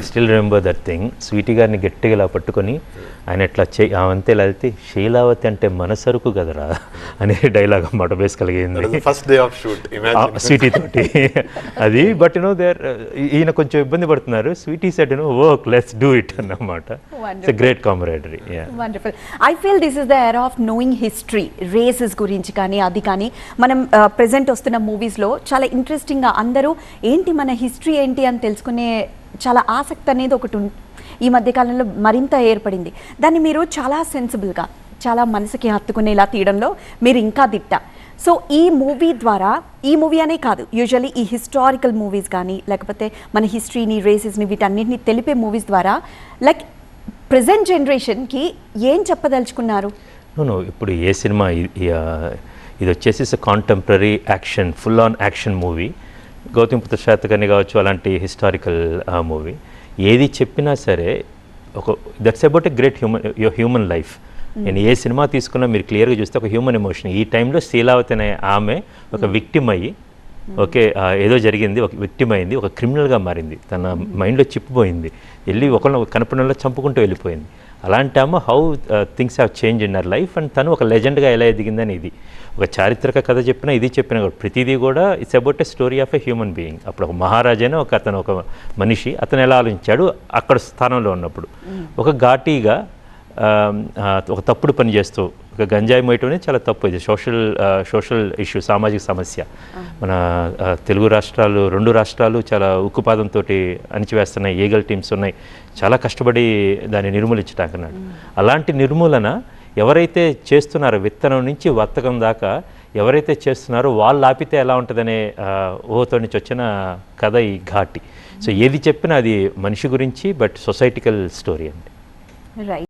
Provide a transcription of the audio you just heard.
Still remember that thing. Sweety గారిని గట్టిగా ఇలా పట్టుకొని ఆయన ఎట్లా ఆవంతే ఇలా వెళ్తే శీలావతి అంటే మన సరుకు కదరా అనే డైలాగ్ అన్నమాట బేసికల్గా first day of shoot Sweety తోటి అది. బట్ దేర్ ఈయన కొంచెం ఇబ్బంది పడుతున్నారు. Sweety said work let's do it అన్నమాట. It's a great camaraderie. Wonderful. I feel this is the era of knowing history, races గురించి కానీ అది కానీ మనం ప్రెజెంట్ వస్తున్న మూవీస్లో చాలా ఇంట్రెస్టింగ్గా అందరూ ఏంటి మన హిస్టరీ ఏంటి అని తెలుసుకునే చాలా ఆసక్తి అనేది ఒకటి ఈ మధ్యకాలంలో మరింత ఏర్పడింది. దాన్ని మీరు చాలా సెన్సిబుల్గా, చాలా మనసుకి హత్తుకునేలా తీయడంలో మీరు ఇంకా దిట్ట. సో ఈ మూవీ ద్వారా, ఈ మూవీ అనే కాదు, యూజువల్లీ ఈ హిస్టారికల్ మూవీస్ కానీ లేకపోతే మన హిస్టరీని, రేసెస్ని, వీటన్నిటిని తెలిపే మూవీస్ ద్వారా లైక్ ప్రజెంట్ జనరేషన్కి ఏం చెప్పదలుచుకున్నారు? ఇప్పుడు ఏ సినిమా ఇది వచ్చేసి contemporary action, full on action movie. Gautamiputra Satakarni కావచ్చు, అలాంటి హిస్టారికల్ మూవీ. ఏది చెప్పినా సరే that's about a great human life. నేను ఏ సినిమా తీసుకున్నా మీరు క్లియర్గా చూస్తే ఒక హ్యూమన్ ఎమోషన్. ఈ టైంలో శీలావతి అనే ఆమె ఒక విక్టిమ్ అయ్యి, ఓకే ఏదో జరిగింది, ఒక విక్టిమ్ అయింది, ఒక క్రిమినల్గా మారింది, తన మైండ్లో చిప్పిపోయింది, వెళ్ళి ఒకళ్ళ కనపడంలో చంపుకుంటూ వెళ్ళిపోయింది. అలాంటి ఆమె how things have change in our life and తను ఒక లెజెండ్గా ఎలా ఎదిగిందని ఇది ఒక చారిత్రక కథ చెప్పినా, ఇది చెప్పినా కూడా ప్రతిదీ కూడా it's about a story of a human being. అప్పుడు ఒక మహారాజైనా అతను ఒక మనిషి, అతను ఎలా ఆలోచించాడు అక్కడ స్థానంలో ఉన్నప్పుడు. ఒక ఘాటీగా ఒక తప్పుడు పని చేస్తూ ఒక గంజాయి మోయటం అనేది చాలా తప్పు. ఇది సోషల్ ఇష్యూ, సామాజిక సమస్య. మన తెలుగు రాష్ట్రాలు, 2 రాష్ట్రాలు చాలా ఉక్కుపాదంతో అణిచివేస్తున్నాయి. ఈగల్ టీమ్స్ ఉన్నాయి, చాలా కష్టపడి దాన్ని నిర్మూలించటానికి. అలాంటి నిర్మూలన ఎవరైతే చేస్తున్నారో, విత్తనం నుంచి వర్తకం దాకా ఎవరైతే చేస్తున్నారో వాళ్ళు ఆపితే ఎలా ఉంటుందనే ఊహతో నుంచి వచ్చిన కథ ఈ ఘాటి. సో ఏది చెప్పినా అది మనిషి గురించి, బట్ సొసైటికల్ స్టోరీ అండి. రైట్.